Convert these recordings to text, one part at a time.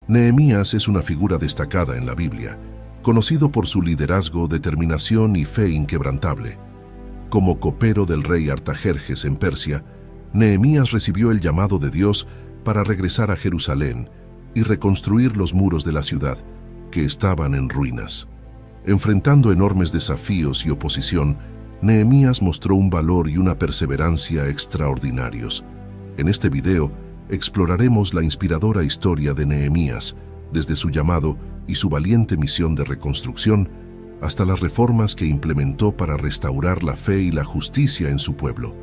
Nehemías es una figura destacada en la Biblia, conocido por su liderazgo, determinación y fe inquebrantable. Como copero del rey Artajerjes en Persia, Nehemías recibió el llamado de Dios para regresar a Jerusalén y reconstruir los muros de la ciudad, que estaban en ruinas. Enfrentando enormes desafíos y oposición, Nehemías mostró un valor y una perseverancia extraordinarios. En este video, exploraremos la inspiradora historia de Nehemías, desde su llamado y su valiente misión de reconstrucción, hasta las reformas que implementó para restaurar la fe y la justicia en su pueblo.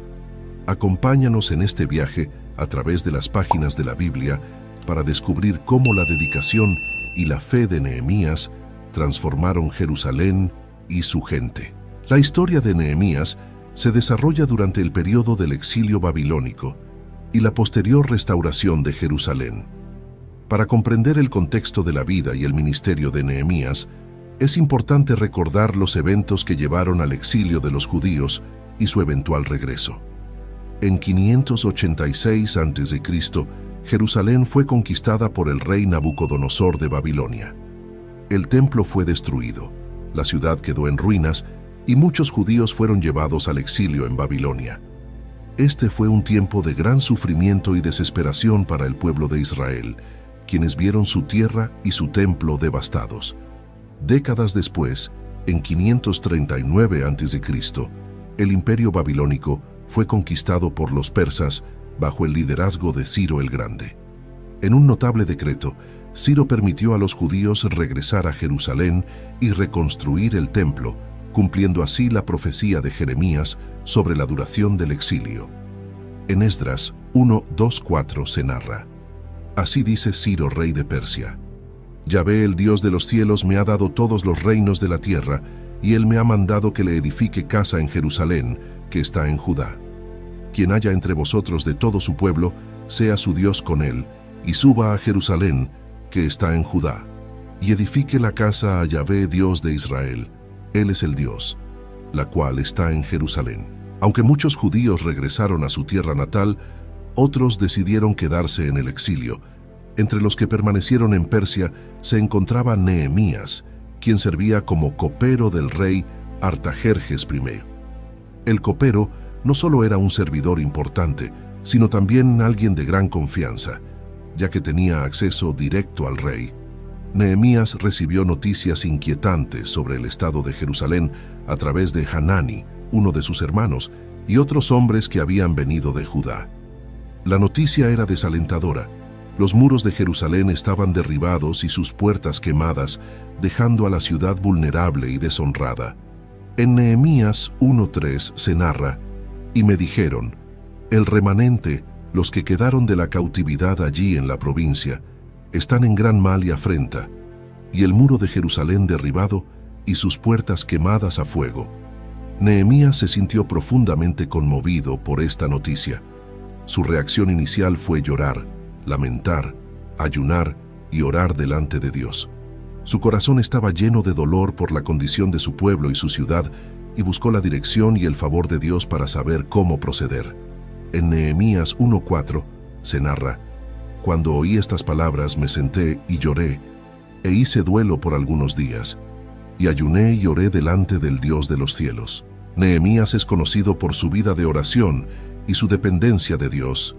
Acompáñanos en este viaje a través de las páginas de la Biblia para descubrir cómo la dedicación y la fe de Nehemías transformaron Jerusalén y su gente. La historia de Nehemías se desarrolla durante el periodo del exilio babilónico y la posterior restauración de Jerusalén. Para comprender el contexto de la vida y el ministerio de Nehemías, es importante recordar los eventos que llevaron al exilio de los judíos y su eventual regreso. En 586 a.C., Jerusalén fue conquistada por el rey Nabucodonosor de Babilonia. El templo fue destruido, la ciudad quedó en ruinas y muchos judíos fueron llevados al exilio en Babilonia. Este fue un tiempo de gran sufrimiento y desesperación para el pueblo de Israel, quienes vieron su tierra y su templo devastados. Décadas después, en 539 a.C., el imperio babilónico fue conquistado por los persas bajo el liderazgo de Ciro el Grande. En un notable decreto, Ciro permitió a los judíos regresar a Jerusalén y reconstruir el templo, cumpliendo así la profecía de Jeremías sobre la duración del exilio. En Esdras 1:2-4 se narra: Así dice Ciro, rey de Persia: Yahvé, el Dios de los cielos, me ha dado todos los reinos de la tierra, y él me ha mandado que le edifique casa en Jerusalén, que está en Judá. Quien haya entre vosotros de todo su pueblo, sea su Dios con él, y suba a Jerusalén, que está en Judá, y edifique la casa a Yahvé, Dios de Israel. Él es el Dios, la cual está en Jerusalén. Aunque muchos judíos regresaron a su tierra natal, otros decidieron quedarse en el exilio. Entre los que permanecieron en Persia se encontraba Nehemías, quien servía como copero del rey Artajerjes I. El copero no solo era un servidor importante, sino también alguien de gran confianza, ya que tenía acceso directo al rey. Nehemías recibió noticias inquietantes sobre el estado de Jerusalén a través de Hanani, uno de sus hermanos, y otros hombres que habían venido de Judá. La noticia era desalentadora. Los muros de Jerusalén estaban derribados y sus puertas quemadas, dejando a la ciudad vulnerable y deshonrada. En Nehemías 1:3 se narra: Y me dijeron, el remanente, los que quedaron de la cautividad allí en la provincia, están en gran mal y afrenta, y el muro de Jerusalén derribado y sus puertas quemadas a fuego. Nehemías se sintió profundamente conmovido por esta noticia. Su reacción inicial fue llorar, lamentar, ayunar y orar delante de Dios. Su corazón estaba lleno de dolor por la condición de su pueblo y su ciudad, y buscó la dirección y el favor de Dios para saber cómo proceder. En Nehemías 1:4 se narra: Cuando oí estas palabras me senté y lloré, e hice duelo por algunos días, y ayuné y oré delante del Dios de los cielos. Nehemías es conocido por su vida de oración y su dependencia de Dios.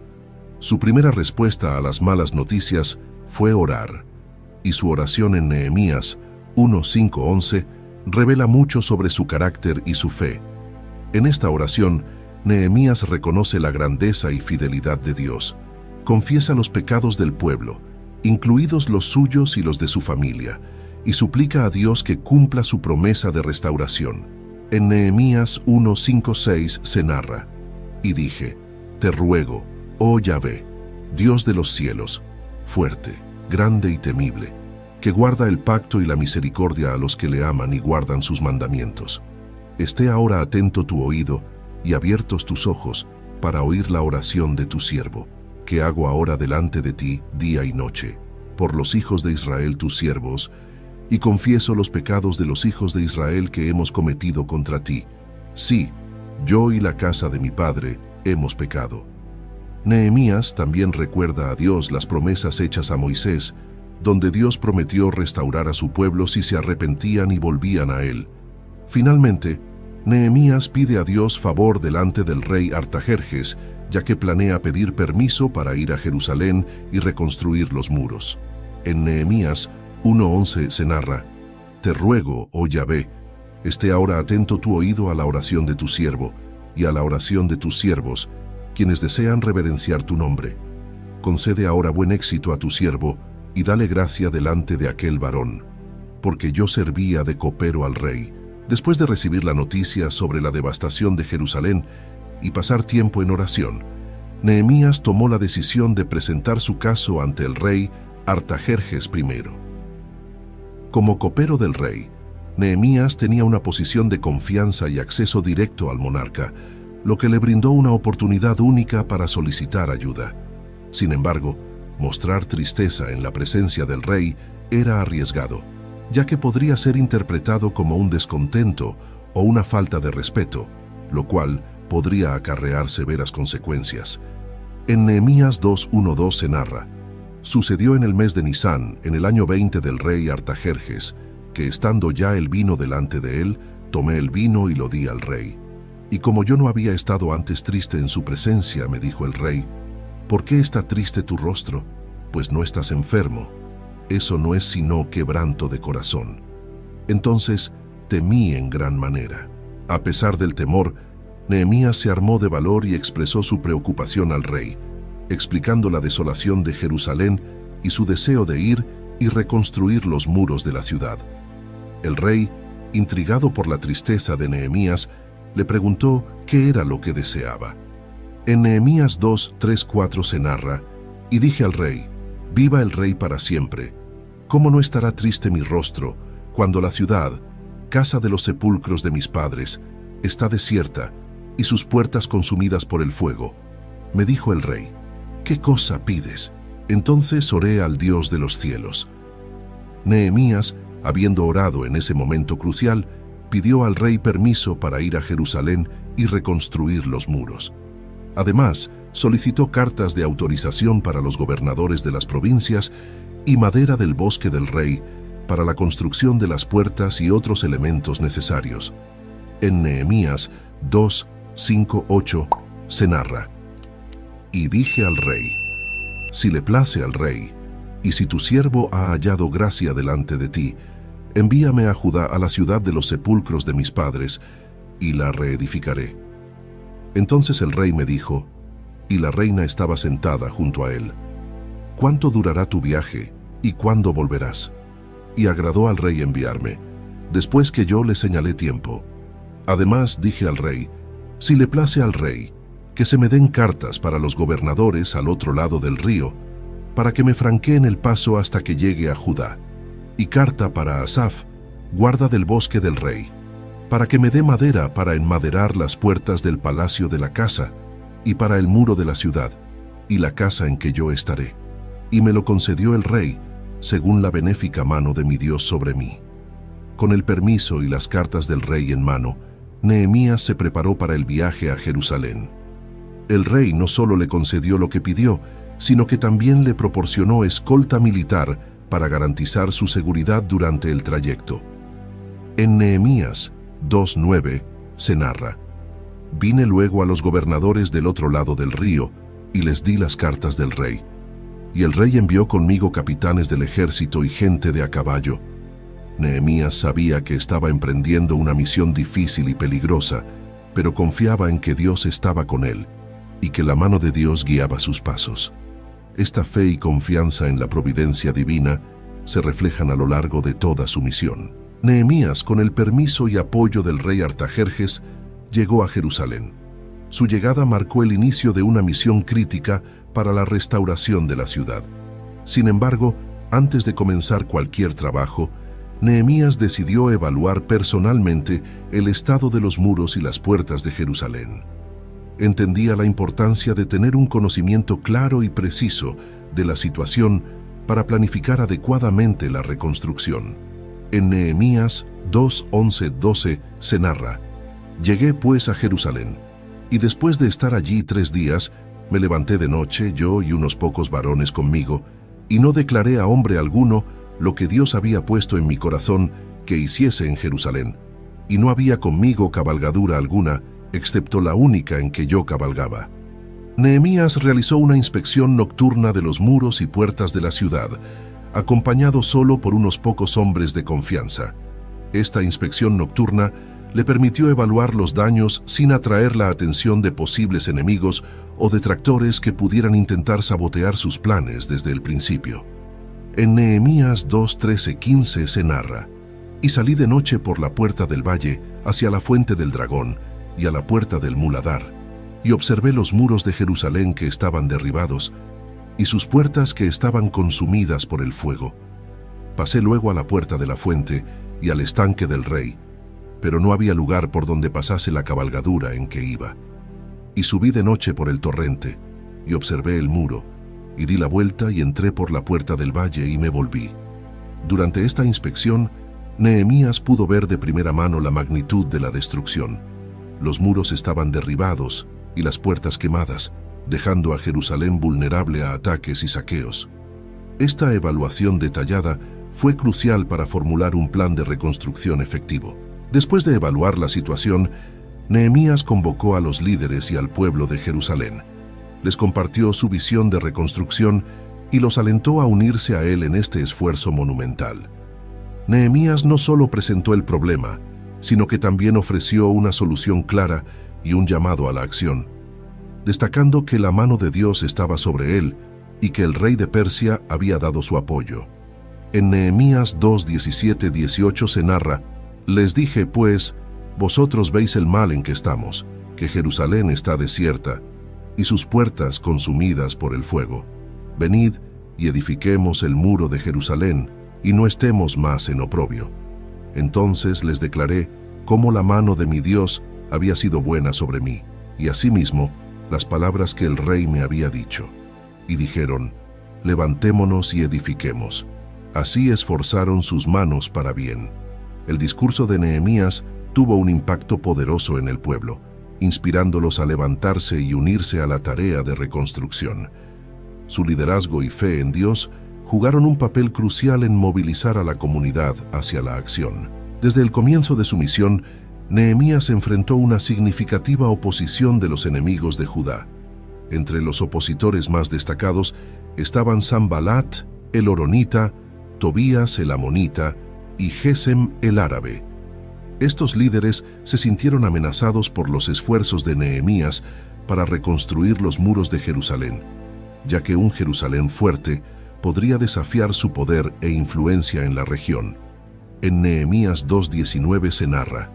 Su primera respuesta a las malas noticias fue orar, y su oración en Nehemías 1:5-11 revela mucho sobre su carácter y su fe. En esta oración, Nehemías reconoce la grandeza y fidelidad de Dios, confiesa los pecados del pueblo, incluidos los suyos y los de su familia, y suplica a Dios que cumpla su promesa de restauración. En Nehemías 1:5-6 se narra: Y dije, te ruego, oh Yahvé, Dios de los cielos, fuerte, grande y temible, que guarda el pacto y la misericordia a los que le aman y guardan sus mandamientos. Esté ahora atento tu oído y abiertos tus ojos para oír la oración de tu siervo, que hago ahora delante de ti día y noche, por los hijos de Israel tus siervos, y confieso los pecados de los hijos de Israel que hemos cometido contra ti. Sí, yo y la casa de mi padre hemos pecado. Nehemías también recuerda a Dios las promesas hechas a Moisés donde Dios prometió restaurar a su pueblo si se arrepentían y volvían a él. Finalmente, Nehemías pide a Dios favor delante del rey Artajerjes, ya que planea pedir permiso para ir a Jerusalén y reconstruir los muros. En Nehemías 1:11 se narra: «Te ruego, oh Yahvé, esté ahora atento tu oído a la oración de tu siervo y a la oración de tus siervos, quienes desean reverenciar tu nombre. Concede ahora buen éxito a tu siervo y dale gracia delante de aquel varón, porque yo servía de copero al rey». Después de recibir la noticia sobre la devastación de Jerusalén y pasar tiempo en oración, Nehemías tomó la decisión de presentar su caso ante el rey Artajerjes I. Como copero del rey, Nehemías tenía una posición de confianza y acceso directo al monarca, lo que le brindó una oportunidad única para solicitar ayuda. Sin embargo, mostrar tristeza en la presencia del rey era arriesgado, ya que podría ser interpretado como un descontento o una falta de respeto, lo cual podría acarrear severas consecuencias. En Nehemías 2:1-2 se narra: «Sucedió en el mes de Nisán, en el año 20 del rey Artajerjes, que estando ya el vino delante de él, tomé el vino y lo di al rey. Y como yo no había estado antes triste en su presencia, me dijo el rey: ¿Por qué está triste tu rostro? Pues no estás enfermo. Eso no es sino quebranto de corazón». Entonces temí en gran manera. A pesar del temor, Nehemías se armó de valor y expresó su preocupación al rey, explicando la desolación de Jerusalén y su deseo de ir y reconstruir los muros de la ciudad. El rey, intrigado por la tristeza de Nehemías, le preguntó qué era lo que deseaba. En Nehemías 2:3-4 se narra: «Y dije al rey: Viva el rey para siempre. ¿Cómo no estará triste mi rostro cuando la ciudad, casa de los sepulcros de mis padres, está desierta y sus puertas consumidas por el fuego?» Me dijo el rey: «¿Qué cosa pides?». Entonces oré al Dios de los cielos. Nehemías, habiendo orado en ese momento crucial, pidió al rey permiso para ir a Jerusalén y reconstruir los muros. Además, solicitó cartas de autorización para los gobernadores de las provincias y madera del bosque del rey para la construcción de las puertas y otros elementos necesarios. En Nehemías 2:5-8 se narra: «Y dije al rey: Si le place al rey, y si tu siervo ha hallado gracia delante de ti, envíame a Judá, a la ciudad de los sepulcros de mis padres, y la reedificaré». Entonces el rey me dijo, y la reina estaba sentada junto a él: «¿Cuánto durará tu viaje y cuándo volverás?». Y agradó al rey enviarme, después que yo le señalé tiempo. Además dije al rey: «Si le place al rey, que se me den cartas para los gobernadores al otro lado del río, para que me franqueen el paso hasta que llegue a Judá, y carta para Asaf, guarda del bosque del rey, para que me dé madera para enmaderar las puertas del palacio de la casa, y para el muro de la ciudad, y la casa en que yo estaré». Y me lo concedió el rey, según la benéfica mano de mi Dios sobre mí. Con el permiso y las cartas del rey en mano, Nehemías se preparó para el viaje a Jerusalén. El rey no solo le concedió lo que pidió, sino que también le proporcionó escolta militar para garantizar su seguridad durante el trayecto. En Nehemías 2:9 se narra: «Vine luego a los gobernadores del otro lado del río y les di las cartas del rey. Y el rey envió conmigo capitanes del ejército y gente de a caballo». Nehemías sabía que estaba emprendiendo una misión difícil y peligrosa, pero confiaba en que Dios estaba con él y que la mano de Dios guiaba sus pasos. Esta fe y confianza en la providencia divina se reflejan a lo largo de toda su misión. Nehemías, con el permiso y apoyo del rey Artajerjes, llegó a Jerusalén. Su llegada marcó el inicio de una misión crítica para la restauración de la ciudad. Sin embargo, antes de comenzar cualquier trabajo, Nehemías decidió evaluar personalmente el estado de los muros y las puertas de Jerusalén. Entendía la importancia de tener un conocimiento claro y preciso de la situación para planificar adecuadamente la reconstrucción. En Nehemías 2:11-12 se narra: «Llegué pues a Jerusalén, y después de estar allí 3 días, me levanté de noche, yo y unos pocos varones conmigo, y no declaré a hombre alguno lo que Dios había puesto en mi corazón que hiciese en Jerusalén, y no había conmigo cabalgadura alguna, excepto la única en que yo cabalgaba. Nehemías realizó una inspección nocturna de los muros y puertas de la ciudad, acompañado solo por unos pocos hombres de confianza. Esta inspección nocturna le permitió evaluar los daños sin atraer la atención de posibles enemigos o detractores que pudieran intentar sabotear sus planes desde el principio. En Nehemías 2:13-15 se narra: «Y salí de noche por la puerta del valle hacia la fuente del dragón y a la puerta del muladar, y observé los muros de Jerusalén que estaban derribados, y sus puertas que estaban consumidas por el fuego. Pasé luego a la puerta de la fuente y al estanque del rey, pero no había lugar por donde pasase la cabalgadura en que iba. Y subí de noche por el torrente, y observé el muro, y di la vuelta y entré por la puerta del valle y me volví». Durante esta inspección, Nehemías pudo ver de primera mano la magnitud de la destrucción. Los muros estaban derribados y las puertas quemadas, dejando a Jerusalén vulnerable a ataques y saqueos. Esta evaluación detallada fue crucial para formular un plan de reconstrucción efectivo. Después de evaluar la situación, Nehemías convocó a los líderes y al pueblo de Jerusalén. Les compartió su visión de reconstrucción y los alentó a unirse a él en este esfuerzo monumental. Nehemías no solo presentó el problema, sino que también ofreció una solución clara y un llamado a la acción, destacando que la mano de Dios estaba sobre él y que el rey de Persia había dado su apoyo. En Nehemías 2:17-18 se narra: «Les dije, pues, vosotros veis el mal en que estamos, que Jerusalén está desierta, y sus puertas consumidas por el fuego. Venid y edifiquemos el muro de Jerusalén, y no estemos más en oprobio». Entonces les declaré cómo la mano de mi Dios había sido buena sobre mí, y asimismo las palabras que el rey me había dicho. Y dijeron: «Levantémonos y edifiquemos». Así esforzaron sus manos para bien. El discurso de Nehemías tuvo un impacto poderoso en el pueblo, inspirándolos a levantarse y unirse a la tarea de reconstrucción. Su liderazgo y fe en Dios jugaron un papel crucial en movilizar a la comunidad hacia la acción. Desde el comienzo de su misión, Nehemías enfrentó una significativa oposición de los enemigos de Judá. Entre los opositores más destacados estaban Sanbalat, el horonita, Tobías, el amonita, y Gesem, el árabe. Estos líderes se sintieron amenazados por los esfuerzos de Nehemías para reconstruir los muros de Jerusalén, ya que un Jerusalén fuerte podría desafiar su poder e influencia en la región. En Nehemías 2:19 se narra: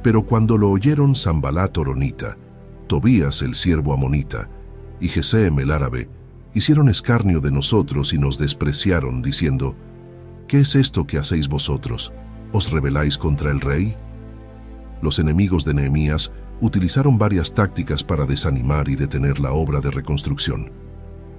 «Pero cuando lo oyeron Sanbalat horonita, Tobías el siervo amonita, y Gesem el árabe, hicieron escarnio de nosotros y nos despreciaron, diciendo: ¿Qué es esto que hacéis vosotros? ¿Os rebeláis contra el rey?». Los enemigos de Nehemías utilizaron varias tácticas para desanimar y detener la obra de reconstrucción.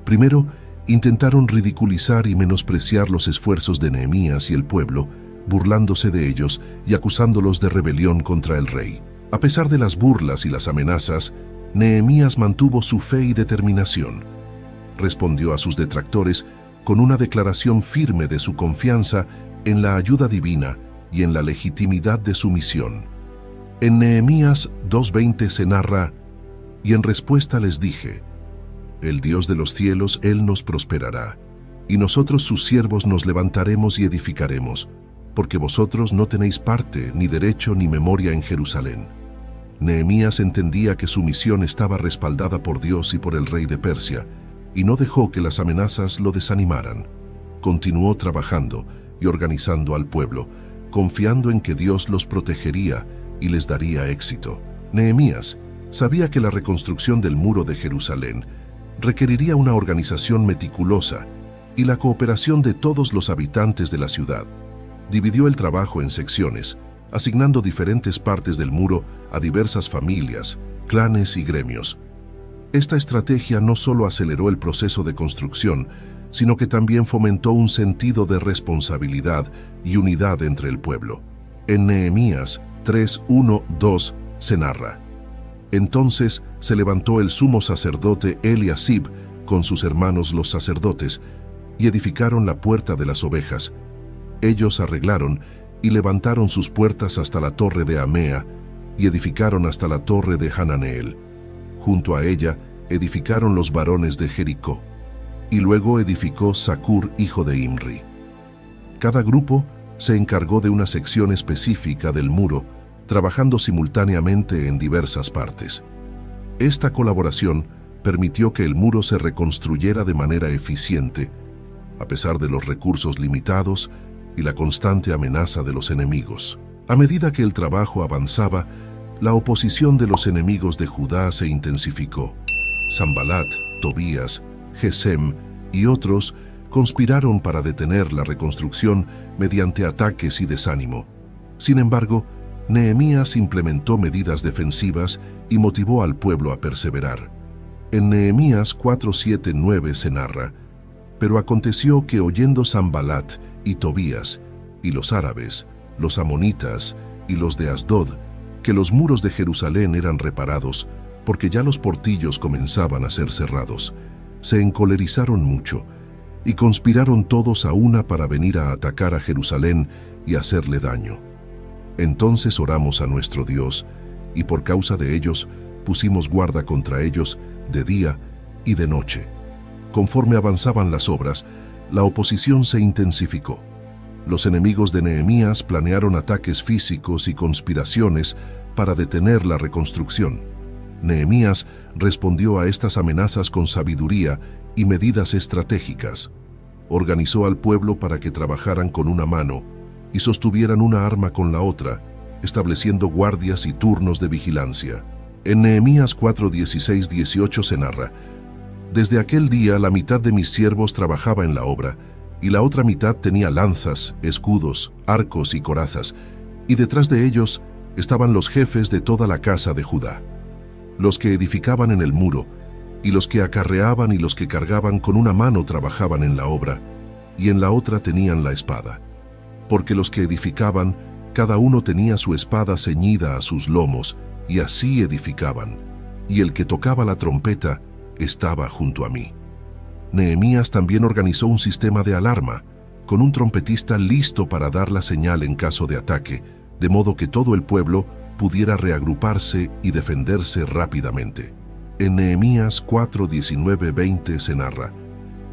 Primero, intentaron ridiculizar y menospreciar los esfuerzos de Nehemías y el pueblo, burlándose de ellos y acusándolos de rebelión contra el rey. A pesar de las burlas y las amenazas, Nehemías mantuvo su fe y determinación. Respondió a sus detractores con una declaración firme de su confianza en la ayuda divina y en la legitimidad de su misión. En Nehemías 2:20 se narra: «Y en respuesta les dije: el Dios de los cielos, Él nos prosperará, y nosotros sus siervos nos levantaremos y edificaremos, porque vosotros no tenéis parte, ni derecho, ni memoria en Jerusalén». Nehemías entendía que su misión estaba respaldada por Dios y por el rey de Persia, y no dejó que las amenazas lo desanimaran. Continuó trabajando y organizando al pueblo, confiando en que Dios los protegería y les daría éxito. Nehemías sabía que la reconstrucción del muro de Jerusalén requeriría una organización meticulosa y la cooperación de todos los habitantes de la ciudad. Dividió el trabajo en secciones, asignando diferentes partes del muro a diversas familias, clanes y gremios. Esta estrategia no solo aceleró el proceso de construcción, sino que también fomentó un sentido de responsabilidad y unidad entre el pueblo. En Nehemías 3:1-2 se narra: «Entonces se levantó el sumo sacerdote Eliasib con sus hermanos los sacerdotes, y edificaron la puerta de las ovejas. Ellos arreglaron y levantaron sus puertas hasta la torre de Amea, y edificaron hasta la torre de Hananeel. Junto a ella edificaron los varones de Jericó, y luego edificó Zacur, hijo de Imri. Cada grupo se encargó de una sección específica del muro, trabajando simultáneamente en diversas partes. Esta colaboración permitió que el muro se reconstruyera de manera eficiente, a pesar de los recursos limitados y la constante amenaza de los enemigos. A medida que el trabajo avanzaba, la oposición de los enemigos de Judá se intensificó. Sanbalat, Tobías, Gesem y otros conspiraron para detener la reconstrucción mediante ataques y desánimo. Sin embargo, Nehemías implementó medidas defensivas y motivó al pueblo a perseverar. En Nehemías 4:7-9 se narra: «Pero aconteció que oyendo Sanbalat y Tobías, y los árabes, los amonitas y los de Asdod, que los muros de Jerusalén eran reparados, porque ya los portillos comenzaban a ser cerrados, se encolerizaron mucho, y conspiraron todos a una para venir a atacar a Jerusalén y hacerle daño. Entonces oramos a nuestro Dios, y por causa de ellos pusimos guarda contra ellos de día y de noche. Conforme avanzaban las obras, la oposición se intensificó. Los enemigos de Nehemías planearon ataques físicos y conspiraciones para detener la reconstrucción. Nehemías respondió a estas amenazas con sabiduría y medidas estratégicas. Organizó al pueblo para que trabajaran con una mano y sostuvieran una arma con la otra, estableciendo guardias y turnos de vigilancia. En Nehemías 4:16-18 se narra: «Desde aquel día la mitad de mis siervos trabajaba en la obra, y la otra mitad tenía lanzas, escudos, arcos y corazas, y detrás de ellos estaban los jefes de toda la casa de Judá, los que edificaban en el muro, y los que acarreaban y los que cargaban con una mano trabajaban en la obra, y en la otra tenían la espada. Porque los que edificaban, cada uno tenía su espada ceñida a sus lomos, y así edificaban, y el que tocaba la trompeta estaba junto a mí». Nehemías también organizó un sistema de alarma, con un trompetista listo para dar la señal en caso de ataque, de modo que todo el pueblo pudiera reagruparse y defenderse rápidamente. En Nehemías 4:19-20 se narra: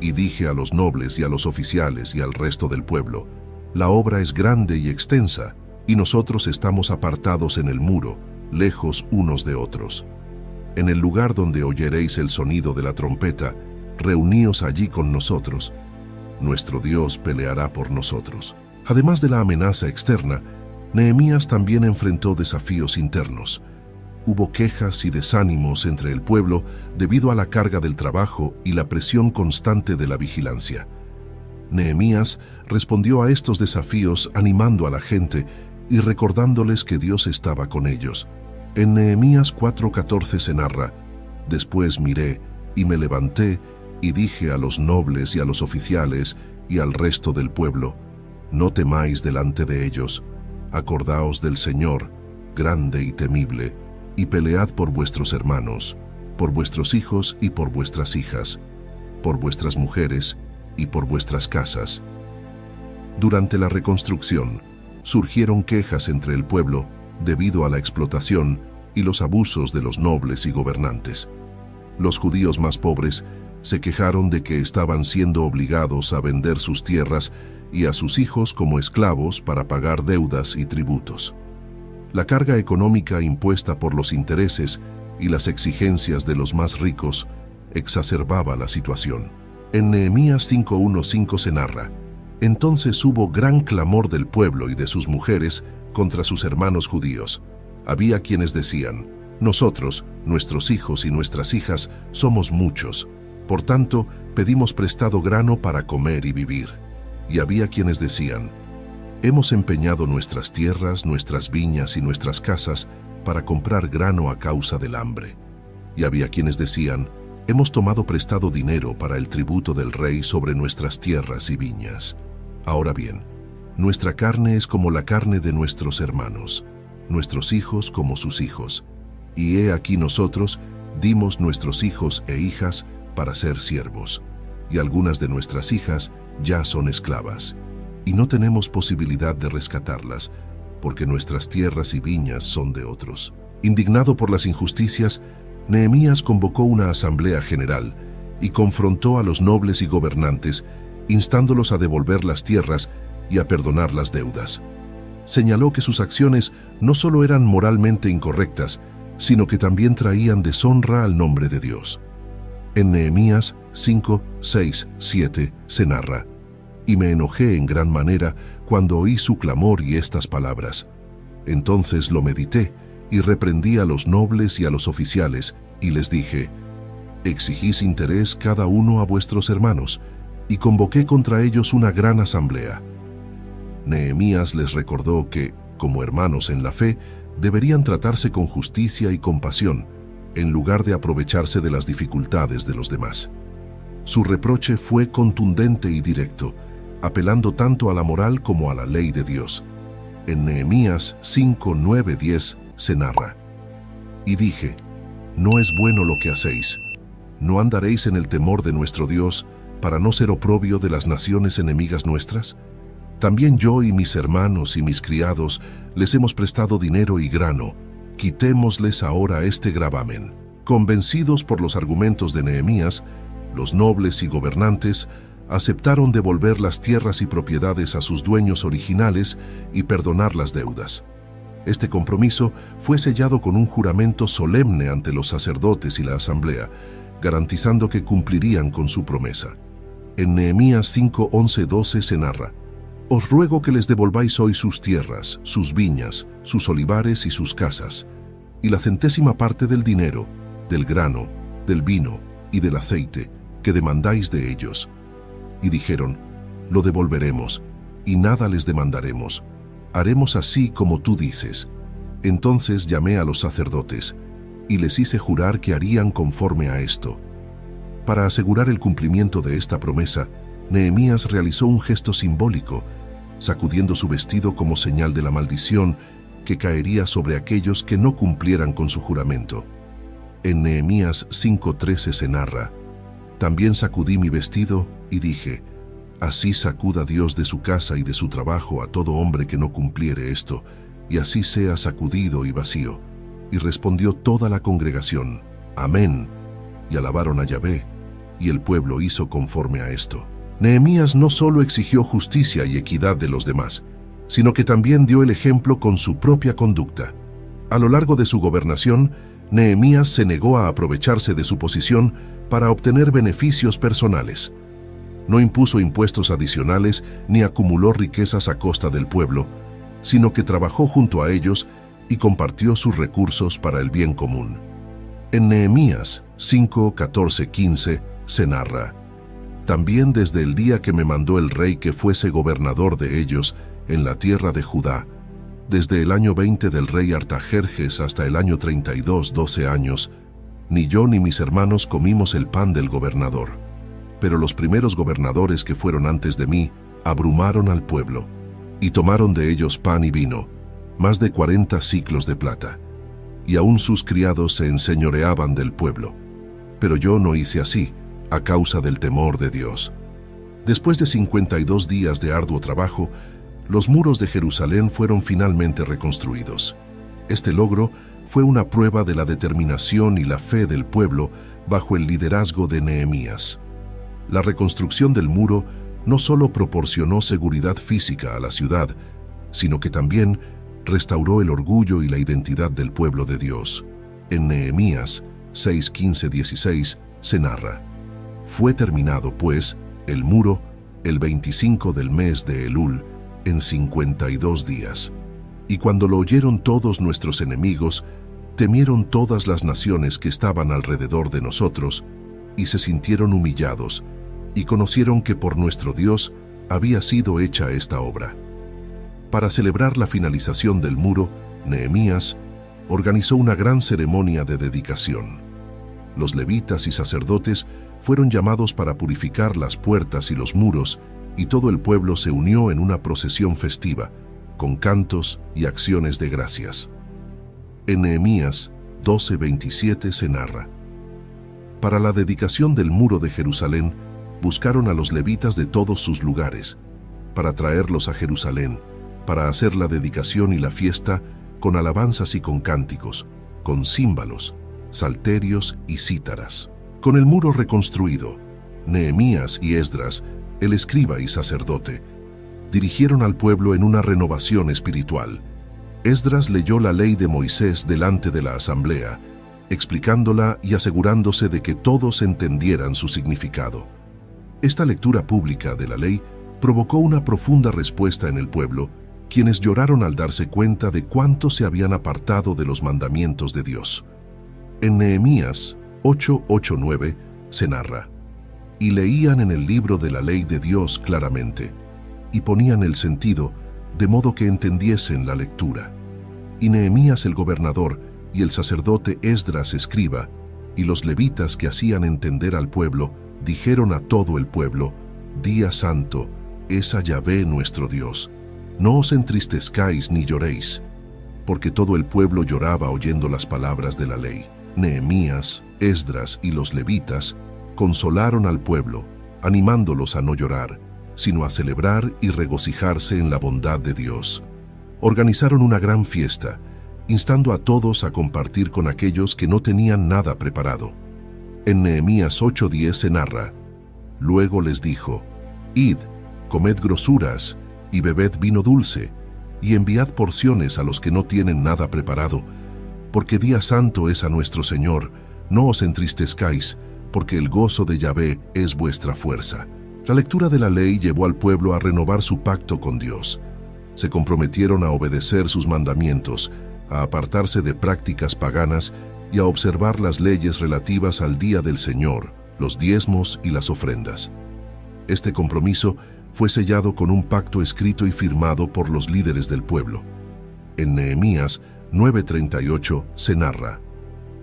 «Y dije a los nobles y a los oficiales y al resto del pueblo: la obra es grande y extensa, y nosotros estamos apartados en el muro, lejos unos de otros. En el lugar donde oyeréis el sonido de la trompeta, reuníos allí con nosotros. Nuestro Dios peleará por nosotros». Además de la amenaza externa, Nehemías también enfrentó desafíos internos. Hubo quejas y desánimos entre el pueblo debido a la carga del trabajo y la presión constante de la vigilancia. Nehemías respondió a estos desafíos animando a la gente y recordándoles que Dios estaba con ellos. En Nehemías 4:14 se narra: «Después miré y me levanté y dije a los nobles y a los oficiales y al resto del pueblo: no temáis delante de ellos, acordaos del Señor, grande y temible, y pelead por vuestros hermanos, por vuestros hijos y por vuestras hijas, por vuestras mujeres y por vuestras casas». Durante la reconstrucción, surgieron quejas entre el pueblo debido a la explotación y los abusos de los nobles y gobernantes. Los judíos más pobres se quejaron de que estaban siendo obligados a vender sus tierras y a sus hijos como esclavos para pagar deudas y tributos. La carga económica impuesta por los intereses y las exigencias de los más ricos exacerbaba la situación. En Nehemías 5:1-5 se narra: «Entonces hubo gran clamor del pueblo y de sus mujeres contra sus hermanos judíos. Había quienes decían: nosotros, nuestros hijos y nuestras hijas, somos muchos. Por tanto, pedimos prestado grano para comer y vivir. Y había quienes decían: hemos empeñado nuestras tierras, nuestras viñas y nuestras casas para comprar grano a causa del hambre. Y había quienes decían: hemos tomado prestado dinero para el tributo del rey sobre nuestras tierras y viñas. Ahora bien, nuestra carne es como la carne de nuestros hermanos, nuestros hijos como sus hijos. Y he aquí nosotros dimos nuestros hijos e hijas para ser siervos. y algunas de nuestras hijas ya son esclavas, y no tenemos posibilidad de rescatarlas, porque nuestras tierras y viñas son de otros. Indignado por las injusticias, Nehemías convocó una asamblea general y confrontó a los nobles y gobernantes, instándolos a devolver las tierras y a perdonar las deudas. Señaló que sus acciones no solo eran moralmente incorrectas, sino que también traían deshonra al nombre de Dios. En Nehemías 5, 6, 7 se narra: «Y me enojé en gran manera cuando oí su clamor y estas palabras. Entonces lo medité y reprendí a los nobles y a los oficiales, y les dije: exigís interés cada uno a vuestros hermanos, y convoqué contra ellos una gran asamblea». Nehemías les recordó que, como hermanos en la fe, deberían tratarse con justicia y compasión, en lugar de aprovecharse de las dificultades de los demás. Su reproche fue contundente y directo, apelando tanto a la moral como a la ley de Dios. En Nehemías 5, 9, 10 se narra: «Y dije: no es bueno lo que hacéis. ¿No andaréis en el temor de nuestro Dios para no ser oprobio de las naciones enemigas nuestras? También yo y mis hermanos y mis criados les hemos prestado dinero y grano. Quitémosles ahora este gravamen». Convencidos por los argumentos de Nehemías, los nobles y gobernantes aceptaron devolver las tierras y propiedades a sus dueños originales y perdonar las deudas. Este compromiso fue sellado con un juramento solemne ante los sacerdotes y la asamblea, garantizando que cumplirían con su promesa. En Nehemías 5, 11, 12 se narra: «Os ruego que les devolváis hoy sus tierras, sus viñas, sus olivares y sus casas, y la centésima parte del dinero, del grano, del vino y del aceite que demandáis de ellos». Y dijeron: «Lo devolveremos, y nada les demandaremos. Haremos así como tú dices». Entonces llamé a los sacerdotes, y les hice jurar que harían conforme a esto. Para asegurar el cumplimiento de esta promesa, Nehemías realizó un gesto simbólico, sacudiendo su vestido como señal de la maldición que caería sobre aquellos que no cumplieran con su juramento. En Nehemías 5:13 se narra: «También sacudí mi vestido y dije: así sacuda Dios de su casa y de su trabajo a todo hombre que no cumpliere esto, y así sea sacudido y vacío». Y respondió toda la congregación: «Amén», y alabaron a Yahvé, y el pueblo hizo conforme a esto. Nehemías no solo exigió justicia y equidad de los demás, sino que también dio el ejemplo con su propia conducta. A lo largo de su gobernación, Nehemías se negó a aprovecharse de su posición para obtener beneficios personales. No impuso impuestos adicionales ni acumuló riquezas a costa del pueblo, sino que trabajó junto a ellos y compartió sus recursos para el bien común. En Nehemías 5, 14, 15 se narra: «También desde el día que me mandó el rey que fuese gobernador de ellos en la tierra de Judá, desde el año 20 del rey Artajerjes hasta el año 32, 12 años, ni yo ni mis hermanos comimos el pan del gobernador. Pero los primeros gobernadores que fueron antes de mí abrumaron al pueblo, y tomaron de ellos pan y vino, más de 40 siclos de plata, y aún sus criados se enseñoreaban del pueblo. Pero yo no hice así, a causa del temor de Dios». Después de 52 días de arduo trabajo, los muros de Jerusalén fueron finalmente reconstruidos. Este logro fue una prueba de la determinación y la fe del pueblo bajo el liderazgo de Nehemías. La reconstrucción del muro no solo proporcionó seguridad física a la ciudad, sino que también restauró el orgullo y la identidad del pueblo de Dios. En Nehemías 6, 15, 16 se narra: «Fue terminado, pues, el muro el 25 del mes de Elul, en 52 días. Y cuando lo oyeron todos nuestros enemigos, temieron todas las naciones que estaban alrededor de nosotros, y se sintieron humillados, y conocieron que por nuestro Dios había sido hecha esta obra». Para celebrar la finalización del muro, Nehemías organizó una gran ceremonia de dedicación. Los levitas y sacerdotes fueron llamados para purificar las puertas y los muros, y todo el pueblo se unió en una procesión festiva, con cantos y acciones de gracias. En Nehemías 12:27 se narra: «Para la dedicación del muro de Jerusalén, buscaron a los levitas de todos sus lugares, para traerlos a Jerusalén, para hacer la dedicación y la fiesta con alabanzas y con cánticos, con címbalos, salterios y cítaras. Con el muro reconstruido, Nehemías y Esdras, el escriba y sacerdote, dirigieron al pueblo en una renovación espiritual. Esdras leyó la ley de Moisés delante de la asamblea, explicándola y asegurándose de que todos entendieran su significado. Esta lectura pública de la ley provocó una profunda respuesta en el pueblo, quienes lloraron al darse cuenta de cuánto se habían apartado de los mandamientos de Dios. En Nehemías 8:8-9 se narra: y leían en el libro de la ley de Dios claramente, y ponían el sentido, de modo que entendiesen la lectura. Y Nehemías el gobernador, y el sacerdote Esdras escriba, y los levitas que hacían entender al pueblo, dijeron a todo el pueblo: Día santo es a Yahvé nuestro Dios. No os entristezcáis ni lloréis, porque todo el pueblo lloraba oyendo las palabras de la ley. Nehemías, Esdras y los levitas consolaron al pueblo, animándolos a no llorar, sino a celebrar y regocijarse en la bondad de Dios. Organizaron una gran fiesta, instando a todos a compartir con aquellos que no tenían nada preparado. En Nehemías 8:10 se narra: luego les dijo: id, comed grosuras y bebed vino dulce, y enviad porciones a los que no tienen nada preparado, porque día santo es a nuestro Señor. No os entristezcáis, porque el gozo de Yahvé es vuestra fuerza. La lectura de la ley llevó al pueblo a renovar su pacto con Dios. Se comprometieron a obedecer sus mandamientos, a apartarse de prácticas paganas y a observar las leyes relativas al día del Señor, los diezmos y las ofrendas. Este compromiso fue sellado con un pacto escrito y firmado por los líderes del pueblo. En Nehemías 9:38 se narra: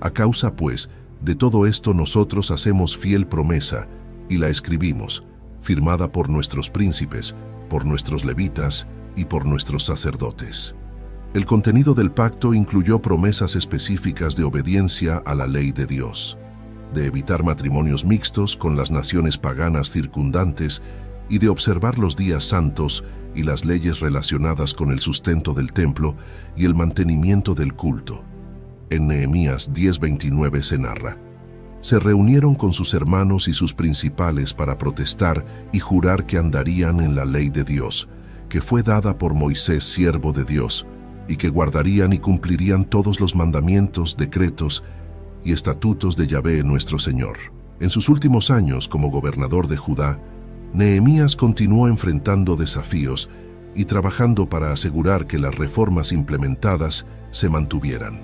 a causa, pues, de todo esto nosotros hacemos fiel promesa, y la escribimos, firmada por nuestros príncipes, por nuestros levitas y por nuestros sacerdotes. El contenido del pacto incluyó promesas específicas de obediencia a la ley de Dios, de evitar matrimonios mixtos con las naciones paganas circundantes y de observar los días santos y las leyes relacionadas con el sustento del templo y el mantenimiento del culto. En Nehemías 10:29 se narra: se reunieron con sus hermanos y sus principales para protestar y jurar que andarían en la ley de Dios, que fue dada por Moisés, siervo de Dios, y que guardarían y cumplirían todos los mandamientos, decretos y estatutos de Yahvé nuestro Señor. En sus últimos años como gobernador de Judá, Nehemías continuó enfrentando desafíos y trabajando para asegurar que las reformas implementadas se mantuvieran.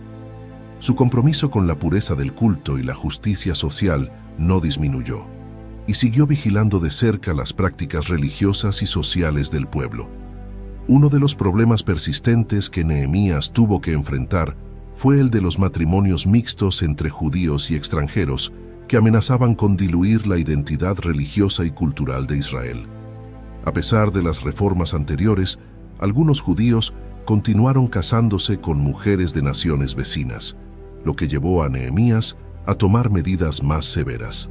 Su compromiso con la pureza del culto y la justicia social no disminuyó, y siguió vigilando de cerca las prácticas religiosas y sociales del pueblo. Uno de los problemas persistentes que Nehemías tuvo que enfrentar fue el de los matrimonios mixtos entre judíos y extranjeros, que amenazaban con diluir la identidad religiosa y cultural de Israel. A pesar de las reformas anteriores, algunos judíos continuaron casándose con mujeres de naciones vecinas, lo que llevó a Nehemías a tomar medidas más severas.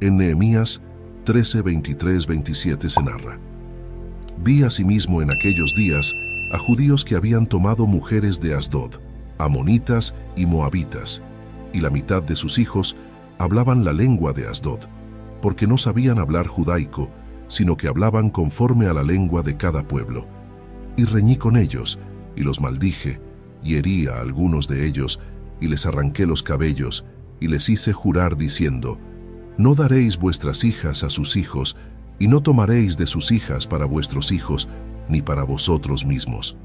En Nehemías 13:23-27 se narra: vi asimismo en aquellos días a judíos que habían tomado mujeres de Asdod, amonitas y moabitas, y la mitad de sus hijos hablaban la lengua de Asdod, porque no sabían hablar judaico, sino que hablaban conforme a la lengua de cada pueblo. Y reñí con ellos, y los maldije, y herí a algunos de ellos, y les arranqué los cabellos, y les hice jurar diciendo: no daréis vuestras hijas a sus hijos, y no tomaréis de sus hijas para vuestros hijos, ni para vosotros mismos.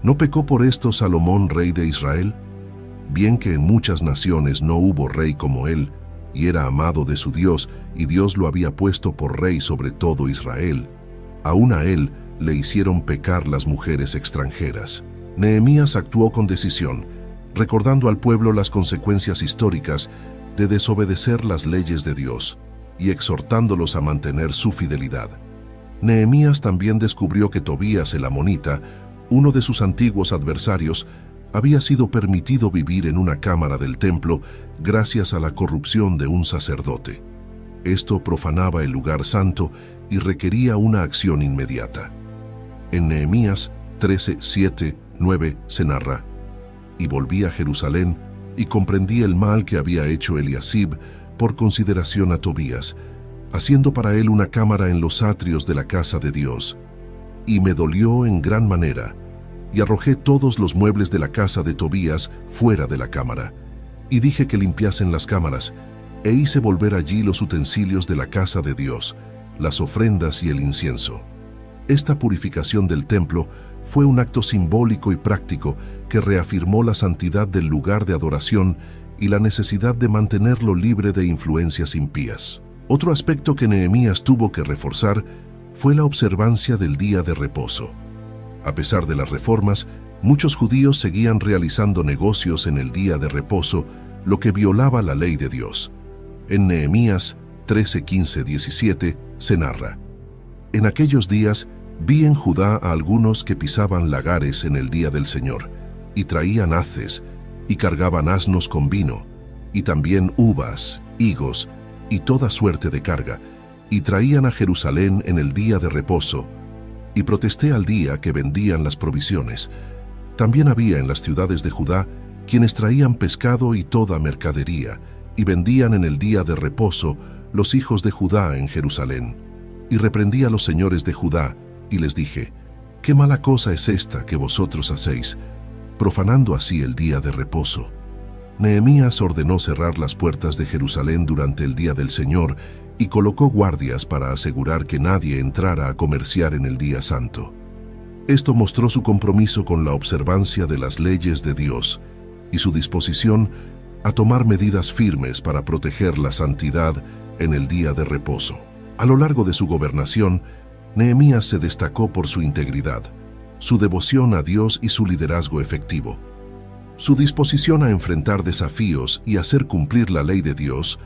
¿No pecó por esto Salomón, rey de Israel? Bien que en muchas naciones no hubo rey como él, y era amado de su Dios, y Dios lo había puesto por rey sobre todo Israel. Aún a él le hicieron pecar las mujeres extranjeras. Nehemías actuó con decisión, recordando al pueblo las consecuencias históricas de desobedecer las leyes de Dios, y exhortándolos a mantener su fidelidad. Nehemías también descubrió que Tobías el amonita, uno de sus antiguos adversarios, había sido permitido vivir en una cámara del templo gracias a la corrupción de un sacerdote. Esto profanaba el lugar santo y requería una acción inmediata. En Nehemías 13, 7, 9 se narra: «Y volví a Jerusalén, y comprendí el mal que había hecho Eliasib por consideración a Tobías, haciendo para él una cámara en los atrios de la casa de Dios. Y me dolió en gran manera, y arrojé todos los muebles de la casa de Tobías fuera de la cámara, y dije que limpiasen las cámaras, e hice volver allí los utensilios de la casa de Dios, las ofrendas y el incienso». Esta purificación del templo fue un acto simbólico y práctico que reafirmó la santidad del lugar de adoración y la necesidad de mantenerlo libre de influencias impías. Otro aspecto que Nehemías tuvo que reforzar fue la observancia del día de reposo. A pesar de las reformas, muchos judíos seguían realizando negocios en el día de reposo, lo que violaba la ley de Dios. En Nehemías 13, 15, 17 se narra: «En aquellos días vi en Judá a algunos que pisaban lagares en el día del Señor, y traían haces, y cargaban asnos con vino, y también uvas, higos, y toda suerte de carga, y traían a Jerusalén en el día de reposo, y protesté al día que vendían las provisiones. También había en las ciudades de Judá quienes traían pescado y toda mercadería, y vendían en el día de reposo los hijos de Judá en Jerusalén. Y reprendí a los señores de Judá, y les dije: «¿Qué mala cosa es esta que vosotros hacéis, profanando así el día de reposo?» Nehemías ordenó cerrar las puertas de Jerusalén durante el día del Señor y colocó guardias para asegurar que nadie entrara a comerciar en el día santo. Esto mostró su compromiso con la observancia de las leyes de Dios y su disposición a tomar medidas firmes para proteger la santidad en el día de reposo. A lo largo de su gobernación, Nehemías se destacó por su integridad, su devoción a Dios y su liderazgo efectivo. Su disposición a enfrentar desafíos y hacer cumplir la ley de Dios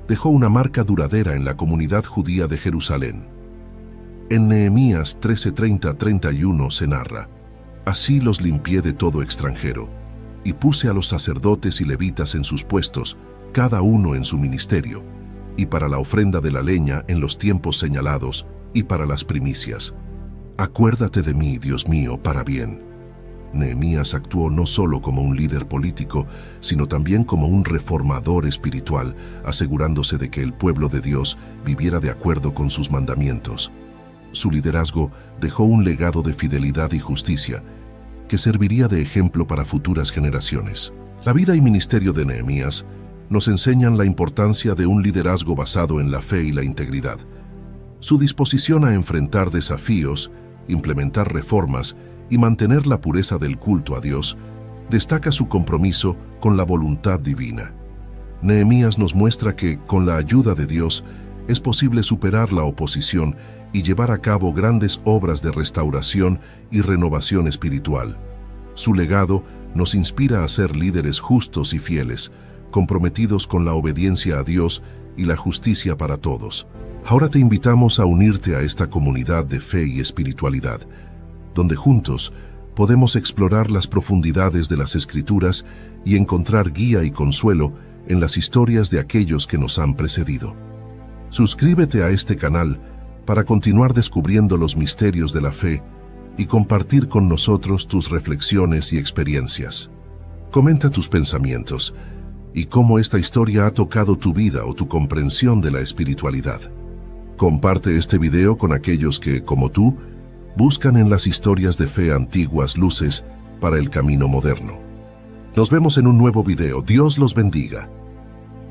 dejó una marca duradera en la comunidad judía de Jerusalén. En Nehemías 13:30-31 se narra: «Así los limpié de todo extranjero, y puse a los sacerdotes y levitas en sus puestos, cada uno en su ministerio, y para la ofrenda de la leña en los tiempos señalados, y para las primicias. Acuérdate de mí, Dios mío, para bien». Nehemías actuó no solo como un líder político, sino también como un reformador espiritual, asegurándose de que el pueblo de Dios viviera de acuerdo con sus mandamientos. Su liderazgo dejó un legado de fidelidad y justicia, que serviría de ejemplo para futuras generaciones. La vida y ministerio de Nehemías nos enseñan la importancia de un liderazgo basado en la fe y la integridad. Su disposición a enfrentar desafíos, implementar reformas y mantener la pureza del culto a Dios destaca su compromiso con la voluntad divina. Nehemías nos muestra que, con la ayuda de Dios, es posible superar la oposición y llevar a cabo grandes obras de restauración y renovación espiritual. Su legado nos inspira a ser líderes justos y fieles, comprometidos con la obediencia a Dios y la justicia para todos. Ahora te invitamos a unirte a esta comunidad de fe y espiritualidad, donde juntos podemos explorar las profundidades de las Escrituras y encontrar guía y consuelo en las historias de aquellos que nos han precedido. Suscríbete a este canal para continuar descubriendo los misterios de la fe y compartir con nosotros tus reflexiones y experiencias. Comenta tus pensamientos y cómo esta historia ha tocado tu vida o tu comprensión de la espiritualidad. Comparte este video con aquellos que, como tú, buscan en las historias de fe antiguas luces para el camino moderno. Nos vemos en un nuevo video. Dios los bendiga.